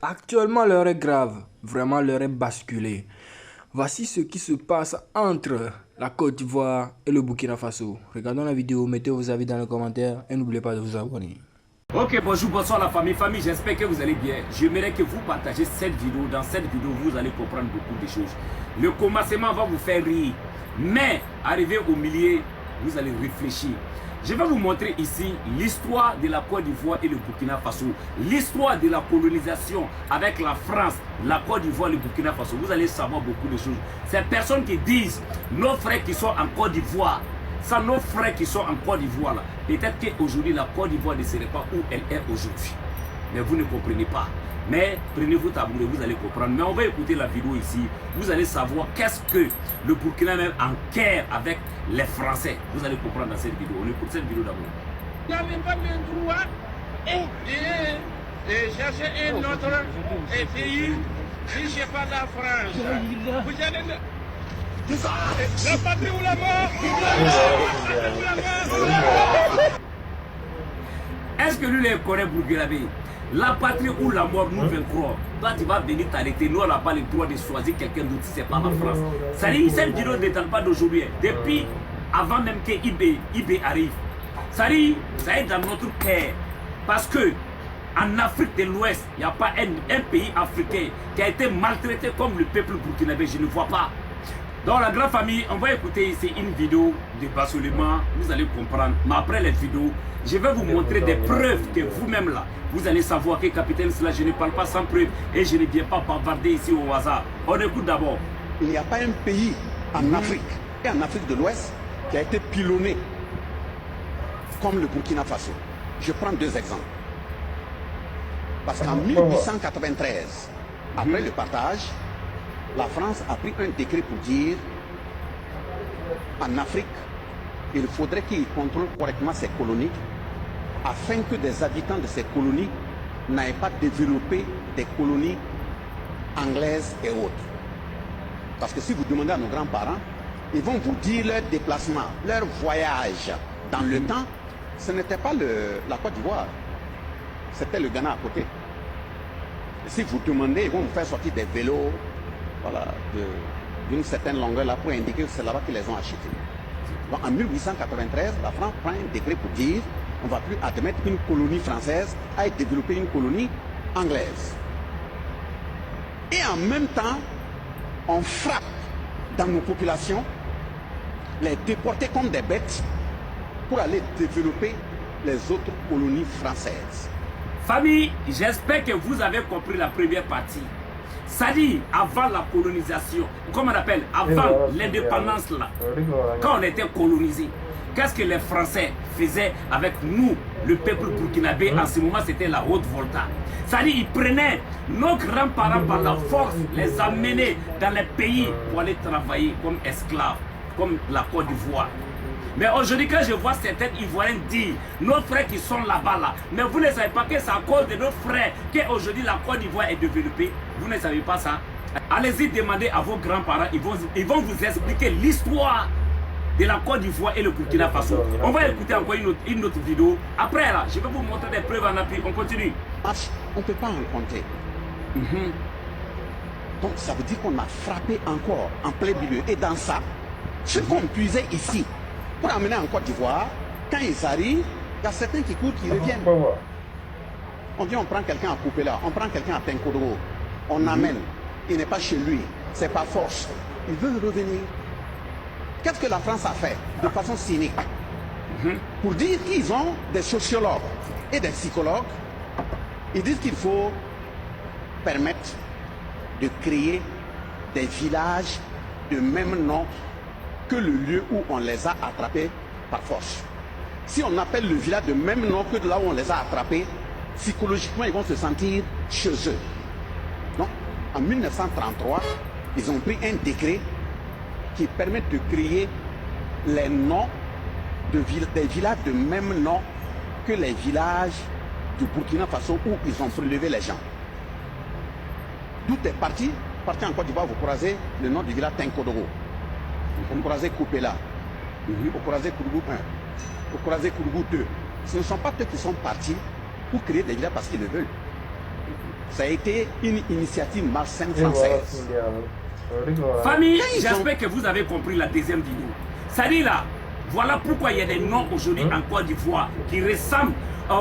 Actuellement, l'heure est grave. Vraiment, l'heure est basculée. Voici ce qui se passe entre la Côte d'Ivoire et le Burkina Faso. Regardons la vidéo, mettez vos avis dans les commentaires et n'oubliez pas de vous abonner. Ok, bonjour, bonsoir la famille. J'espère que vous allez bien. J'aimerais que vous partagez cette vidéo. Dans cette vidéo, vous allez comprendre beaucoup de choses. Le commencement va vous faire rire. Mais, arrivé au milieu, vous allez réfléchir. Je vais vous montrer ici l'histoire de la Côte d'Ivoire et le Burkina Faso. L'histoire de la colonisation avec la France, la Côte d'Ivoire et le Burkina Faso. Vous allez savoir beaucoup de choses. Ces personnes qui disent, nos frères qui sont en Côte d'Ivoire, sans nos frères qui sont en Côte d'Ivoire, peut-être qu'aujourd'hui la Côte d'Ivoire ne serait pas où elle est aujourd'hui. Mais vous ne comprenez pas. Mais prenez-vous tabouret, vous allez comprendre. Mais on va écouter la vidéo ici. Vous allez savoir qu'est-ce que le Burkina même en guerre avec les Français. Vous allez comprendre dans cette vidéo. On écoute cette vidéo d'abord. Vous n'avez pas le droit de chercher un autre pays si ce n'est pas la France. Vous allez la patrie ou la mort. Est-ce que lui les connaît Burkinabé? La patrie ou la mort, nous vaincrons. Toi, tu vas venir t'arrêter. Nous, on n'a pas le droit de choisir quelqu'un d'autre si ce n'est pas la France. Ça dit, cette vidéo ne date pas d'aujourd'hui. Depuis avant même que IB arrive. Ça dit, ça est dans notre cœur. Parce que en Afrique de l'Ouest, il n'y a pas un pays africain qui a été maltraité comme le peuple burkinabé. Je ne vois pas. Dans la grande famille, on va écouter ici une vidéo de basculement. Vous allez comprendre. Mais après les vidéos, je vais vous montrer des preuves que vous-même là, vous allez savoir que capitaine cela, je ne parle pas sans preuve et je ne viens pas bavarder ici au hasard. On écoute d'abord. Il n'y a pas un pays en Afrique et en Afrique de l'Ouest qui a été pilonné comme le Burkina Faso. Je prends deux exemples. Parce qu'en 1893, après le partage, la France a pris un décret pour dire en Afrique, il faudrait qu'il contrôle correctement ses colonies afin que des habitants de ces colonies n'aient pas développé des colonies anglaises et autres. Parce que si vous demandez à nos grands-parents, ils vont vous dire leur déplacement, leur voyage dans le temps, ce n'était pas la Côte d'Ivoire, c'était le Ghana à côté. Et si vous demandez, ils vont vous faire sortir des vélos, voilà, d'une certaine longueur là pour indiquer que c'est là-bas qu'ils les ont achetés. Donc en 1893, la France prend un décret pour dire on ne va plus admettre qu'une colonie française aille développer une colonie anglaise. Et en même temps, on frappe dans nos populations, les déporter comme des bêtes pour aller développer les autres colonies françaises. Famille, j'espère que vous avez compris la première partie. Ça dit, avant la colonisation, comme on appelle, avant l'indépendance là, quand on était colonisé, qu'est-ce que les Français faisaient avec nous, le peuple burkinabé? En ce moment, c'était la haute volta. Ça dit, ils prenaient nos grands-parents par la force, les amenaient dans les pays pour aller travailler comme esclaves, comme la Côte d'Ivoire. Mais aujourd'hui, quand je vois certains Ivoiriens dire, nos frères qui sont là-bas, là, mais vous ne savez pas que c'est à cause de nos frères qu'aujourd'hui la Côte d'Ivoire est développée. Vous ne savez pas ça. Allez-y demander à vos grands-parents, ils vont vous expliquer l'histoire de la Côte d'Ivoire et le Burkina Faso. On va écouter encore une autre vidéo. Après, là, je vais vous montrer des preuves en appui. On continue. On ne peut pas en compter. Donc ça veut dire qu'on a frappé encore en plein milieu. Et dans ça, ce qu'on puisait ici, pour amener en Côte d'Ivoire, quand ils arrivent, il y a certains qui courent, qui reviennent. On dit on prend quelqu'un à couper là, on prend quelqu'un à Tenkodogo, on amène, il n'est pas chez lui, c'est pas force. Il veut revenir. Qu'est-ce que la France a fait de façon cynique? Pour dire qu'ils ont des sociologues et des psychologues, ils disent qu'il faut permettre de créer des villages de même nom que le lieu où on les a attrapés par force. Si on appelle le village de même nom que de là où on les a attrapés, psychologiquement, ils vont se sentir chez eux. Donc, en 1933, ils ont pris un décret qui permet de créer les noms des villages de même nom que les villages du Burkina Faso où ils ont prélevé les gens. D'où est parti en Côte d'Ivoire, vous croisez le nom du village Tenkodogo. Vous croisez Koupela, vous croisez Kourougou 1, vous croisez Kourougou 2. Ce ne sont pas eux qui sont partis pour créer des villages parce qu'ils le veulent. Ça a été une initiative malsaine française. Famille, j'espère que vous avez compris la deuxième vidéo. Ça dit là, voilà pourquoi il y a des noms aujourd'hui en Côte d'Ivoire qui ressemblent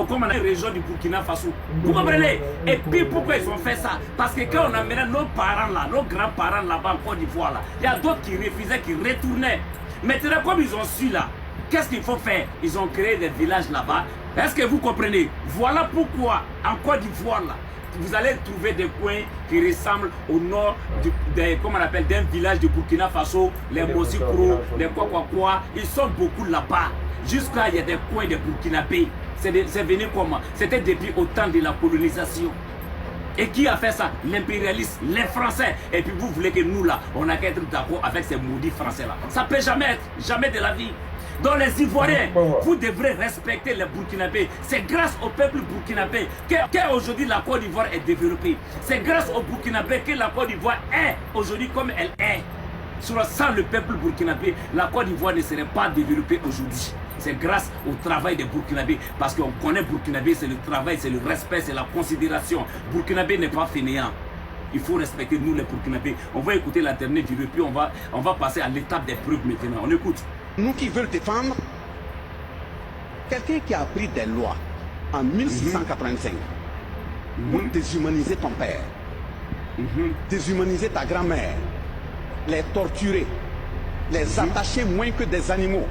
comme dans la région du Burkina Faso. Vous comprenez? Et puis pourquoi ils ont fait ça? Parce que quand on amenait nos parents là, nos grands-parents là-bas en Côte d'Ivoire là, il y a d'autres qui refusaient, qui retournaient. Maintenant, comme ils ont su là, qu'est-ce qu'il faut faire? Ils ont créé des villages là-bas. Est-ce que vous comprenez? Voilà pourquoi en Côte d'Ivoire là, vous allez trouver des coins qui ressemblent au nord d'un village de Burkina Faso, les Mosikro, les quoi. Ils sont beaucoup là-bas. Jusqu'à il y a des coins de Burkinabé. C'est venu comment? C'était depuis au temps de la colonisation. Et qui a fait ça? L'impérialiste, les Français. Et puis vous voulez que nous là, on n'a qu'à être d'accord avec ces maudits Français là. Ça peut jamais être, jamais de la vie. Donc les Ivoiriens, vous devrez respecter les Burkinabés. C'est grâce au peuple burkinabé qu'aujourd'hui la Côte d'Ivoire est développée. C'est grâce aux Burkinabés que la Côte d'Ivoire est aujourd'hui comme elle est. Sans le peuple burkinabé, la Côte d'Ivoire ne serait pas développée aujourd'hui. C'est grâce au travail des Burkinabés. Parce qu'on connaît Burkinabé, c'est le travail, c'est le respect, c'est la considération. Burkinabé n'est pas fainéant. Il faut respecter nous les Burkinabés. On va écouter la dernière vidéo, puis on va passer à l'étape des preuves maintenant. On écoute. Nous qui veulent défendre quelqu'un qui a pris des lois en 1685 pour déshumaniser ton père, déshumaniser ta grand-mère, les torturer, les attacher moins que des animaux.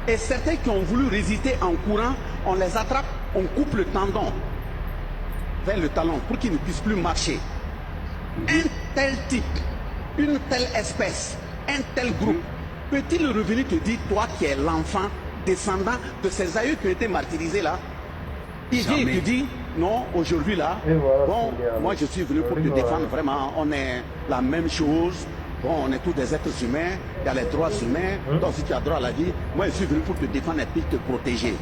Et certains qui ont voulu résister en courant, on les attrape, on coupe le tendon vers le talon pour qu'ils ne puissent plus marcher. Un tel type, une telle espèce, un tel groupe, peut-il revenir te dire, toi qui es l'enfant descendant de ces aïeux qui ont été martyrisés là, il vient et te dit, non, aujourd'hui là, bon, moi je suis venu pour te défendre vraiment, on est la même chose. Bon, on est tous des êtres humains, il y a les droits humains, donc si tu as droit à la vie, moi je suis venu pour te défendre et puis te protéger.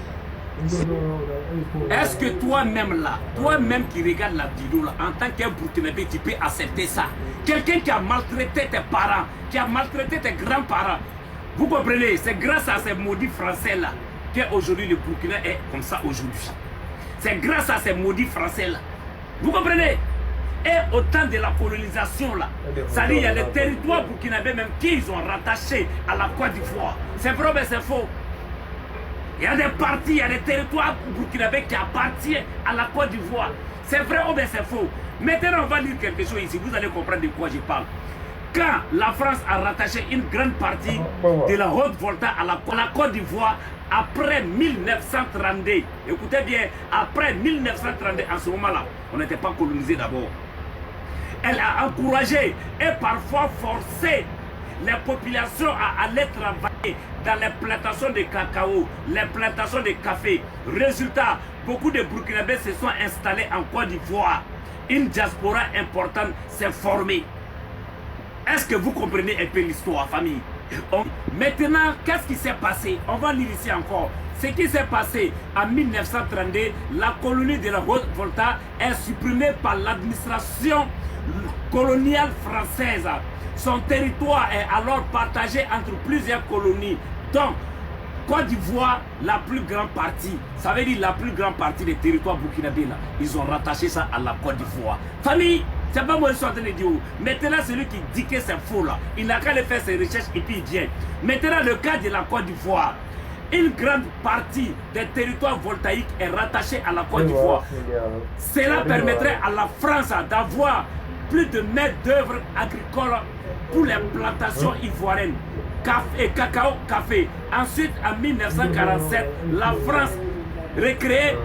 Est-ce que toi-même là, toi-même qui regarde la vidéo là, en tant qu'un Burkinabé, tu peux accepter ça? Quelqu'un qui a maltraité tes parents, qui a maltraité tes grands-parents, vous comprenez? C'est grâce à ces maudits Français là qu'aujourd'hui le Burkina est comme ça aujourd'hui. C'est grâce à ces maudits Français là. Vous comprenez? Et au temps de la colonisation là, ça dit il y a des territoires burkinabés même qu'ils ont rattachés à la Côte d'Ivoire. C'est vrai mais c'est faux. Il y a des parties, il y a des territoires burkinabés qui appartiennent à la Côte d'Ivoire. C'est vrai ou bien c'est faux? Maintenant on va lire quelque chose ici, vous allez comprendre de quoi je parle. Quand la France a rattaché une grande partie de la Haute-Volta à la Côte d'Ivoire, après 1932, écoutez bien, après 1932, en ce moment-là, on n'était pas colonisé d'abord. Elle a encouragé et parfois forcé les populations à aller travailler dans les plantations de cacao, les plantations de café. Résultat, beaucoup de Burkinabés se sont installés en Côte d'Ivoire. Une diaspora importante s'est formée. Est-ce que vous comprenez un peu l'histoire, famille? Maintenant, qu'est-ce qui s'est passé? On va lire ici encore. Ce qui s'est passé en 1932, la colonie de la Haute-Volta est supprimée par l'administration coloniale française. Son territoire est alors partagé entre plusieurs colonies. Donc, Côte d'Ivoire, la plus grande partie, ça veut dire la plus grande partie des territoires burkinabés là, ils ont rattaché ça à la Côte d'Ivoire. Famille, c'est pas moi qui suis en train de dire. Maintenant, celui qui dit que c'est faux là, il n'a qu'à aller faire ses recherches et puis il vient. Maintenant, le cas de la Côte d'Ivoire, une grande partie des territoires voltaïques est rattachée à la Côte d'Ivoire. Cela permettrait à la France d'avoir plus de main-d'œuvre agricole pour les plantations ivoiriennes. Cacao, café. Ensuite, en 1947, la France recrée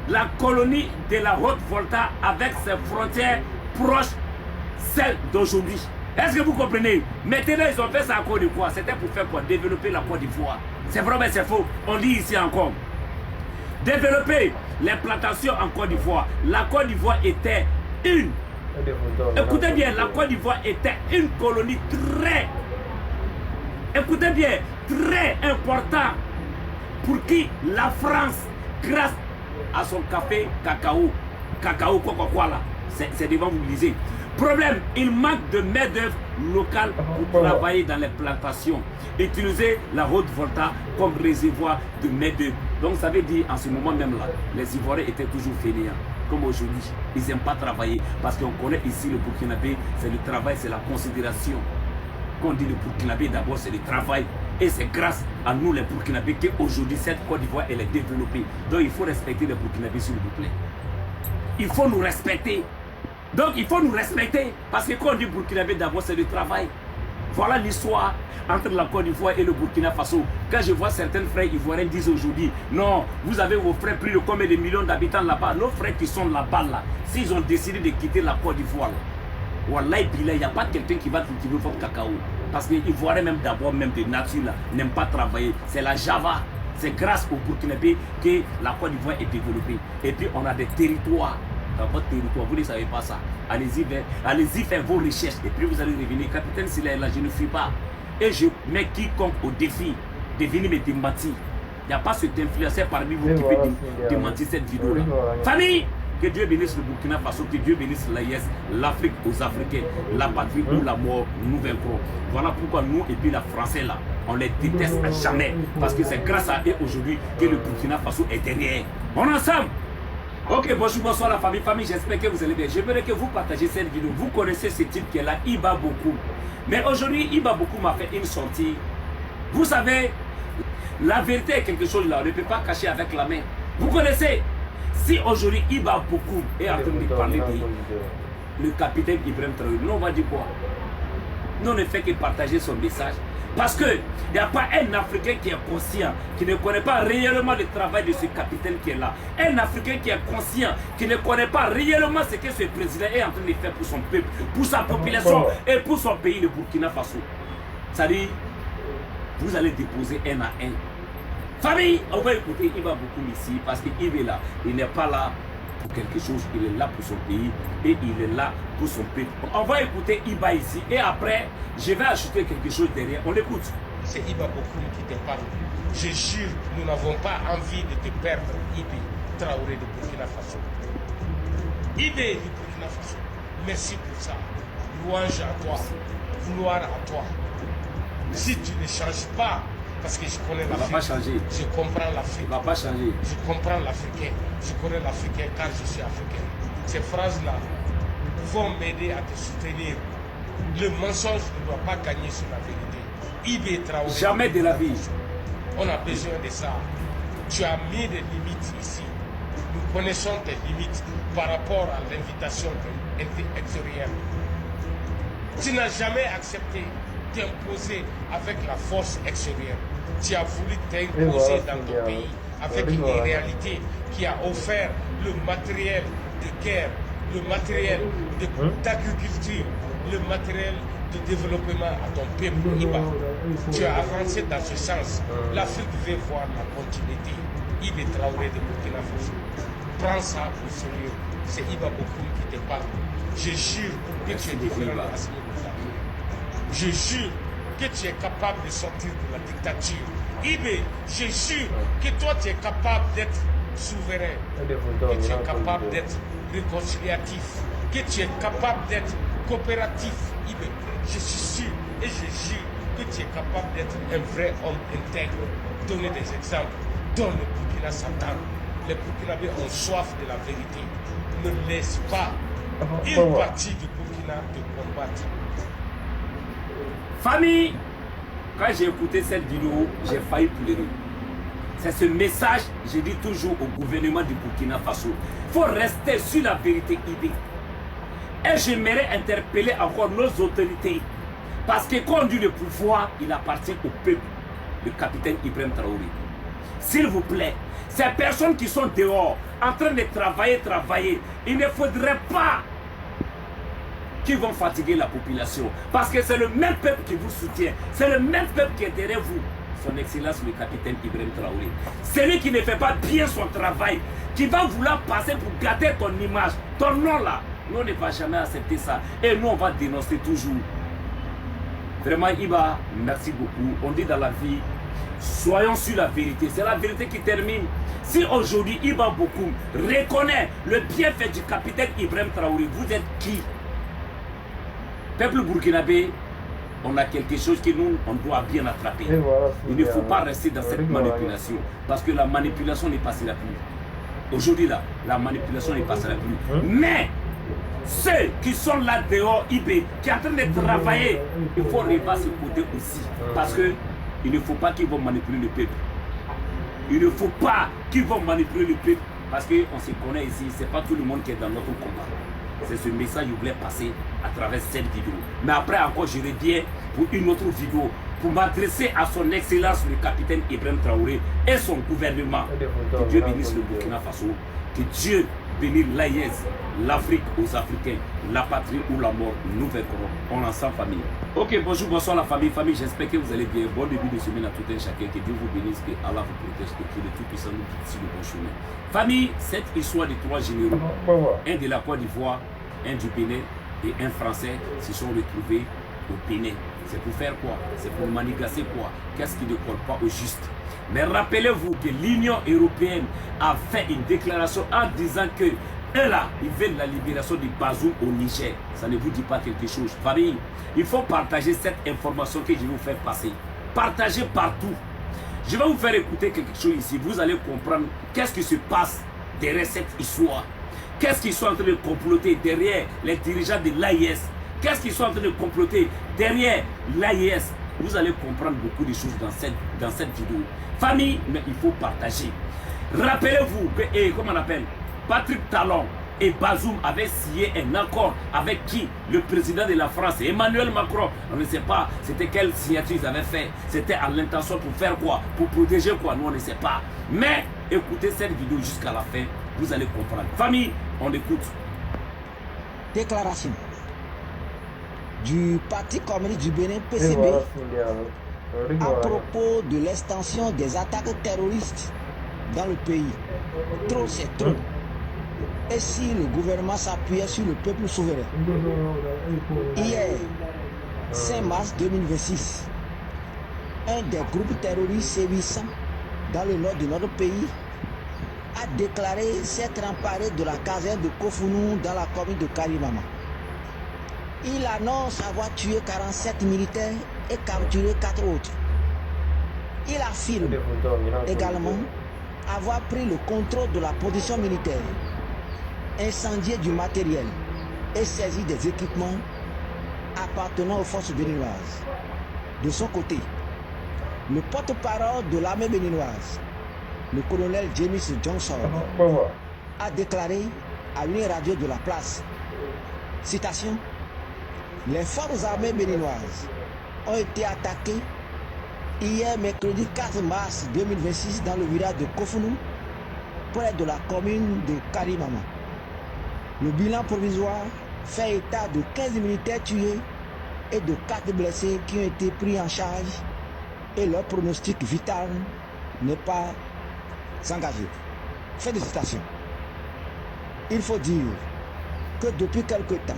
la colonie de la Haute-Volta avec ses frontières proches, celles d'aujourd'hui. Est-ce que vous comprenez? Maintenant, ils ont fait ça à Côte d'Ivoire. C'était pour faire quoi? Développer la Côte d'Ivoire. C'est vrai, mais c'est faux. On dit ici encore. Développer les plantations en Côte d'Ivoire. La Côte d'Ivoire était une. Écoutez bien, la Côte d'Ivoire était une colonie très. Écoutez bien, très important pour qui la France, grâce à son café, cacao, quoi là, c'est devant vous lisez. Problème, il manque de main-d'œuvre locale pour travailler dans les plantations. Utiliser la Haute-Volta comme réservoir de main-d'œuvre. Donc ça veut dire en ce moment même là, les Ivoiriens étaient toujours fainéants. comme aujourd'hui. Ils n'aiment pas travailler parce qu'on connaît ici le Burkinabé, c'est le travail, c'est la considération. Quand on dit le Burkinabé, d'abord c'est le travail. Et c'est grâce à nous les Burkinabés qu'aujourd'hui cette Côte d'Ivoire elle est développée. Donc il faut respecter les Burkinabés s'il vous plaît. Il faut nous respecter. Donc il faut nous respecter. Parce que quand on dit Burkinabé, d'abord c'est le travail. Voilà l'histoire entre la Côte d'Ivoire et le Burkina Faso. Quand je vois certains frères ivoiriens disent aujourd'hui, non, vous avez vos frères plus de combien de millions d'habitants là-bas. Nos frères qui sont là-bas, là, s'ils ont décidé de quitter la Côte d'Ivoire, Wallah, il n'y a pas quelqu'un qui va cultiver votre cacao. Parce que les Ivoiriens, même d'abord, même de nature, n'aiment pas travailler. C'est la Java. C'est grâce au Burkinabé que la Côte d'Ivoire est développée. Et puis, on a des territoires. Dans votre territoire, vous ne savez pas ça. Allez-y faire vos recherches. Et puis, vous allez revenir. Capitaine Silla est là, je ne fuis pas. Et je mets quiconque au défi de venir me démentir. Il n'y a pas cet influenceur parmi vous qui peut démentir cette vidéo-là. Famille! Que Dieu bénisse le Burkina Faso, que Dieu bénisse l'AIS, l'Afrique aux Africains, la patrie ou la mort, nous vaincrons. Voilà pourquoi nous et puis les Français là, on les déteste à jamais. Parce que c'est grâce à eux aujourd'hui que le Burkina Faso est derrière. On est ensemble. Ok, bonjour, bonsoir la famille. Famille, j'espère que vous allez bien. J'aimerais que vous partagez cette vidéo. Vous connaissez ce type qui est là, Iba Bokoum. Mais aujourd'hui, Iba Bokoum a fait une sortie. Vous savez, la vérité est quelque chose là, on ne peut pas cacher avec la main. Vous connaissez? Si aujourd'hui Iba Bokoum est en train de parler de le capitaine Ibrahim Traoré, nous on va dire quoi? Nous on ne fait que partager son message. Parce qu'il n'y a pas un Africain qui est conscient, qui ne connaît pas réellement le travail de ce capitaine qui est là. Un Africain qui est conscient, qui ne connaît pas réellement ce que ce président est en train de faire pour son peuple, pour sa population et pour son pays, le Burkina Faso. C'est-à-dire, vous allez déposer un à un. Famille, on va écouter Iba Bokoum ici parce qu'il est là. Il n'est pas là pour quelque chose, il est là pour son pays et il est là pour son peuple. On va écouter Iba ici et après, je vais ajouter quelque chose derrière. On l'écoute. C'est Iba Bokoum qui te parle. Je jure, nous n'avons pas envie de te perdre, Ibi Traoré de Burkina Faso. Ibi du Burkina Faso, merci pour ça. Louange à toi, gloire à toi. Si tu ne changes pas, parce que je connais l'Afrique, je comprends l'Afrique. Il ne va pas changer. Je comprends l'Africain, je connais l'Africain car je suis Africain. Ces phrases-là vont m'aider à te soutenir. Le mensonge ne doit pas gagner sur la vérité. Ibi Traoré. Jamais de la vie. On a besoin de ça. Tu as mis des limites ici. Nous connaissons tes limites par rapport à l'invitation extérieure. Tu n'as jamais accepté t'imposer avec la force extérieure. Tu as voulu t'imposer dans ton pays avec une réalité qui a offert le matériel de guerre, le matériel d'agriculture, le matériel de développement à ton peuple Iba. Tu as avancé dans ce sens. L'Afrique veut voir la continuité. Ibi Traoré de Burkina Faso. Prends ça au sérieux. C'est Iba Bokoum qui te parle. Je jure que tu es différent de Assimi Goïta. Je jure que tu es capable de sortir de la dictature. Ibi, je jure que toi tu es capable d'être souverain, que tu es capable d'être réconciliatif, que tu es capable d'être coopératif. Ibi, je suis sûr et je jure que tu es capable d'être un vrai homme intègre. Donner des exemples dont le Burkina s'attend. Les Burkinabés ont soif de la vérité. Ne laisse pas une partie du Burkina te combattre. Famille, quand j'ai écouté cette vidéo, j'ai failli pleurer. C'est ce message, je dis toujours au gouvernement du Burkina Faso. Il faut rester sur la vérité Ibi. Et j'aimerais interpeller encore nos autorités. Parce que quand on dit le pouvoir, il appartient au peuple, le capitaine Ibrahim Traoré. S'il vous plaît, ces personnes qui sont dehors, en train de travailler, il ne faudrait pas qu'ils vont fatiguer la population. Parce que c'est le même peuple qui vous soutient. C'est le même peuple qui est derrière vous. Son Excellence le capitaine Ibrahim Traoré. Celui qui ne fait pas bien son travail, qui va vouloir passer pour gâter ton image, ton nom là. Nous, on ne va jamais accepter ça. Et nous, on va dénoncer toujours. Vraiment, Iba, merci beaucoup. On dit dans la vie, soyons sur la vérité. C'est la vérité qui termine. Si aujourd'hui, Iba Bokoum reconnaît le bienfait du capitaine Ibrahim Traoré, vous êtes qui? Peuple burkinabé, on a quelque chose que nous, on doit bien attraper. Il ne faut pas rester dans cette manipulation. Parce que la manipulation n'est pas si la pluie. Aujourd'hui, là, la manipulation ne passera plus. Mais ceux qui sont là dehors, IB, qui sont en train de travailler, il faut revoir ce côté aussi. Parce que il ne faut pas qu'ils vont manipuler le peuple. Il ne faut pas qu'ils vont manipuler le peuple. Parce qu'on se connaît ici, ce n'est pas tout le monde qui est dans notre combat. C'est ce message que je voulais passer à travers cette vidéo. Mais après encore, je reviens pour une autre vidéo pour m'adresser à son excellence le capitaine Ibrahim Traoré et son gouvernement. Que Dieu bénisse le Burkina Faso. Que Dieu bénisse l'Aïez, l'Afrique aux Africains, la patrie ou la mort. Nous vaincrons. On ensemble famille. Ok, bonjour, bonsoir la famille. Famille, j'espère que vous allez bien. Bon début de semaine à tout un chacun. Que Dieu vous bénisse, que Allah vous protège et que le Tout-Puissant nous guide sur le bon chemin. Famille, cette histoire de 3 généraux, un de la Côte d'Ivoire, un du Bénin et un Français se sont retrouvés au Bénin. C'est pour faire quoi? C'est pour manigasser quoi? Qu'est-ce qui ne colle pas au juste? Mais rappelez-vous que l'Union européenne a fait une déclaration en disant que eux là, ils veulent la libération de Bazoum au Niger. Ça ne vous dit pas quelque chose. Famille, il faut partager cette information que je vais vous faire passer. Partagez partout. Je vais vous faire écouter quelque chose ici. Vous allez comprendre qu'est-ce qui se passe derrière cette histoire. Qu'est-ce qu'ils sont en train de comploter derrière les dirigeants de l'AIS? Qu'est-ce qu'ils sont en train de comploter derrière l'AIS? Vous allez comprendre beaucoup de choses dans cette vidéo. Famille, mais il faut partager. Rappelez-vous que, comment on appelle, Patrick Talon et Bazoum avaient signé un accord avec qui? Le président de la France, Emmanuel Macron. On ne sait pas c'était quelle signature ils avaient fait. C'était à l'intention pour faire quoi? Pour protéger quoi? Nous on ne sait pas. Mais écoutez cette vidéo jusqu'à la fin. Vous allez comprendre. Famille, on écoute. Déclaration du Parti communiste du Bénin, PCB, à propos de l'extension des attaques terroristes dans le pays. Trop, c'est trop. Et si le gouvernement s'appuyait sur le peuple souverain? Hier, 5 mars 2026, un des groupes terroristes sévissant dans le nord de notre pays a déclaré s'être emparé de la caserne de Kofounou dans la commune de Karimama. Il annonce avoir tué 47 militaires et capturé 4 autres. Il affirme également avoir pris le contrôle de la position militaire, incendié du matériel et saisi des équipements appartenant aux forces béninoises. De son côté, le porte-parole de l'armée béninoise, le colonel James Johnson, a déclaré à une radio de la place, citation, « Les forces armées béninoises ont été attaquées hier mercredi 4 mars 2026 dans le village de Kofounou, près de la commune de Karimama. Le bilan provisoire fait état de 15 militaires tués et de 4 blessés qui ont été pris en charge et leur pronostic vital n'est pas engagé. » Fin de citation. Il faut dire que depuis quelque temps,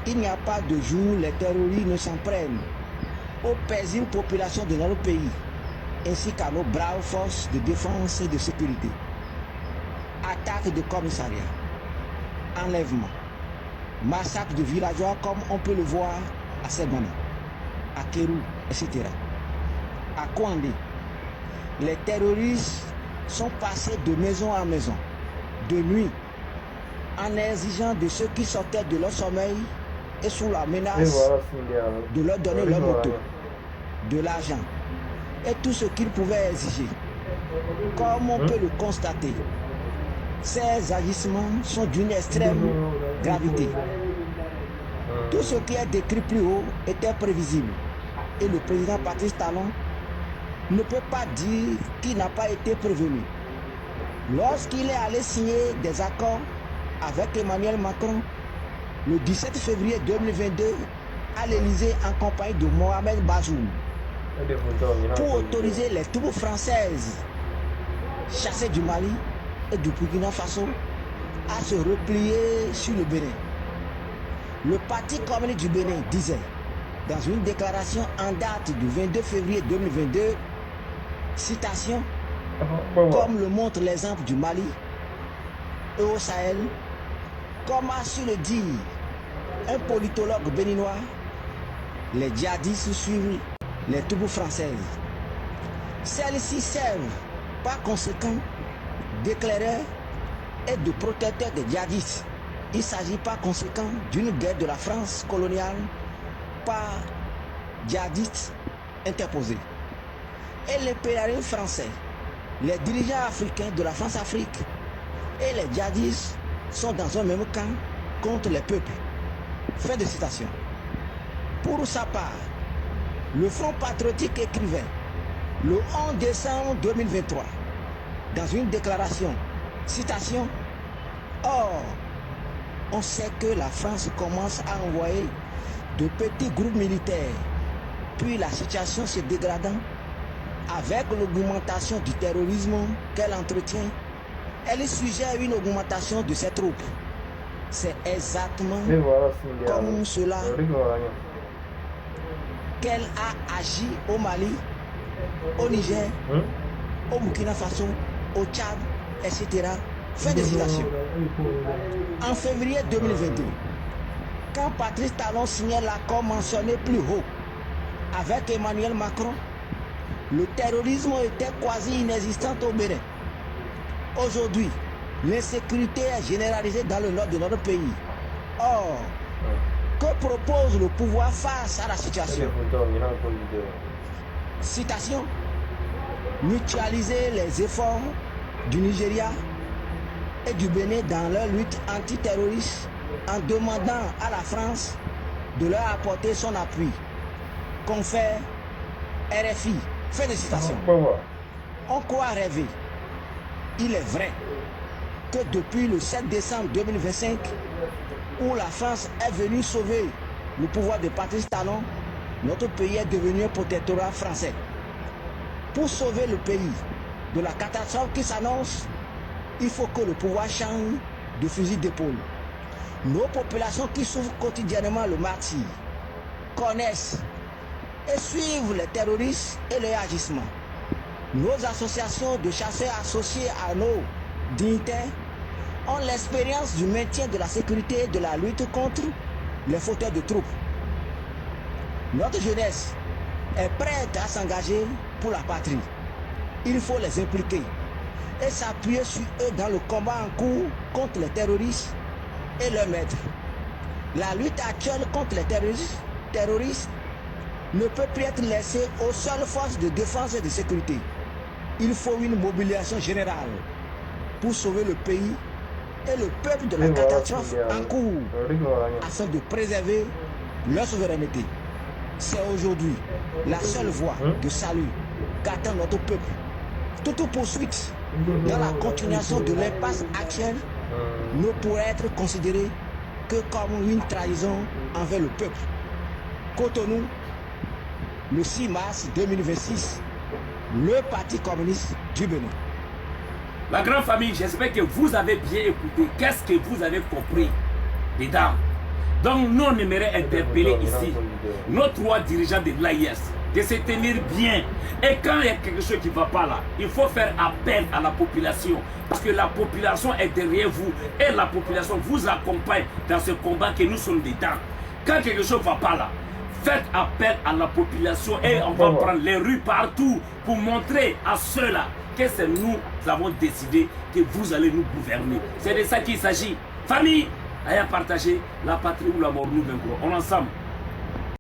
il n'y a pas de jour les terroristes ne s'en prennent aux paisibles populations de notre pays, ainsi qu'à nos braves forces de défense et de sécurité. Attaques de commissariats, enlèvements, massacres de villageois comme on peut le voir à Sebana, à Kérou, etc. À Kouandé, les terroristes sont passés de maison en maison, de nuit, en exigeant de ceux qui sortaient de leur sommeil et sous la menace de leur donner leur moto, de l'argent et tout ce qu'ils pouvaient exiger. Comme on peut le constater, ces agissements sont d'une extrême gravité. Tout ce qui est décrit plus haut était prévisible et le président Patrice Talon ne peut pas dire qu'il n'a pas été prévenu. Lorsqu'il est allé signer des accords avec Emmanuel Macron le 17 février 2022 à l'Élysée en compagnie de Mohamed Bazoum pour autoriser les troupes françaises chassées du Mali et du Burkina Faso à se replier sur le Bénin. Le Parti communiste du Bénin disait dans une déclaration en date du 22 février 2022, citation, comme le montre l'exemple du Mali et au Sahel, comme a su le dire un politologue béninois, les djihadistes suivent les troupes françaises. Celles-ci servent par conséquent d'éclaireurs et de protecteurs des djihadistes. Il ne s'agit pas conséquent d'une guerre de la France coloniale par djihadistes interposés. Et l'impérialisme français, les dirigeants africains de la France-Afrique et les djihadistes sont dans un même camp contre les peuples. Fin de citation. Pour sa part, le Front patriotique écrivait le 11 décembre 2023 dans une déclaration, citation, « Or, on sait que la France commence à envoyer de petits groupes militaires, puis la situation se dégradant avec l'augmentation du terrorisme qu'elle entretient, elle suggère une augmentation de ses troupes. C'est exactement comme cela qu'elle a agi au Mali, au Niger, au Burkina Faso, au Tchad, etc. » Fin de citation. En février 2022, quand Patrice Talon signait l'accord mentionné plus haut avec Emmanuel Macron, le terrorisme était quasi inexistant au Bénin. Aujourd'hui, l'insécurité est généralisée dans le nord de notre pays. Or, que propose le pouvoir face à la situation? Citation, mutualiser les efforts du Nigeria et du Bénin dans leur lutte antiterroriste en demandant à la France de leur apporter son appui. Confère RFI. Fin de citation. On croit rêver. Il est vrai que depuis le 7 décembre 2025, où la France est venue sauver le pouvoir de Patrice Talon, notre pays est devenu un protectorat français. Pour sauver le pays de la catastrophe qui s'annonce, il faut que le pouvoir change de fusil d'épaule. Nos populations qui souffrent quotidiennement le martyre connaissent et suivent les terroristes et leurs agissements. Nos associations de chasseurs associées à nos dignitaires ont l'expérience du maintien de la sécurité et de la lutte contre les fauteurs de troupes. Notre jeunesse est prête à s'engager pour la patrie. Il faut les impliquer et s'appuyer sur eux dans le combat en cours contre les terroristes et leurs maîtres. La lutte actuelle contre les terroristes ne peut plus être laissée aux seules forces de défense et de sécurité. Il faut une mobilisation générale pour sauver le pays et le peuple de la catastrophe en cours afin de préserver leur souveraineté. C'est aujourd'hui la seule voie de salut qu'attend notre peuple. Toute poursuite dans la continuation de l'impasse actuelle ne pourrait être considérée que comme une trahison envers le peuple. Cotonou, le 6 mars 2026, le Parti communiste du Bénin. La grande famille, j'espère que vous avez bien écouté. Qu'est-ce que vous avez compris dedans? Donc nous, on aimerait interpeller ici nos trois dirigeants de l'AIS de se tenir bien. Et quand il y a quelque chose qui ne va pas là, il faut faire appel à la population. Parce que la population est derrière vous et la population vous accompagne dans ce combat que nous sommes dedans. Quand quelque chose ne va pas là, faites appel à la population et on va prendre les rues partout pour montrer à ceux-là que c'est nous qui avons décidé que vous allez nous gouverner. C'est de ça qu'il s'agit. Famille, ayez partagé la patrie ou la mort, nous vaincrons. On est ensemble.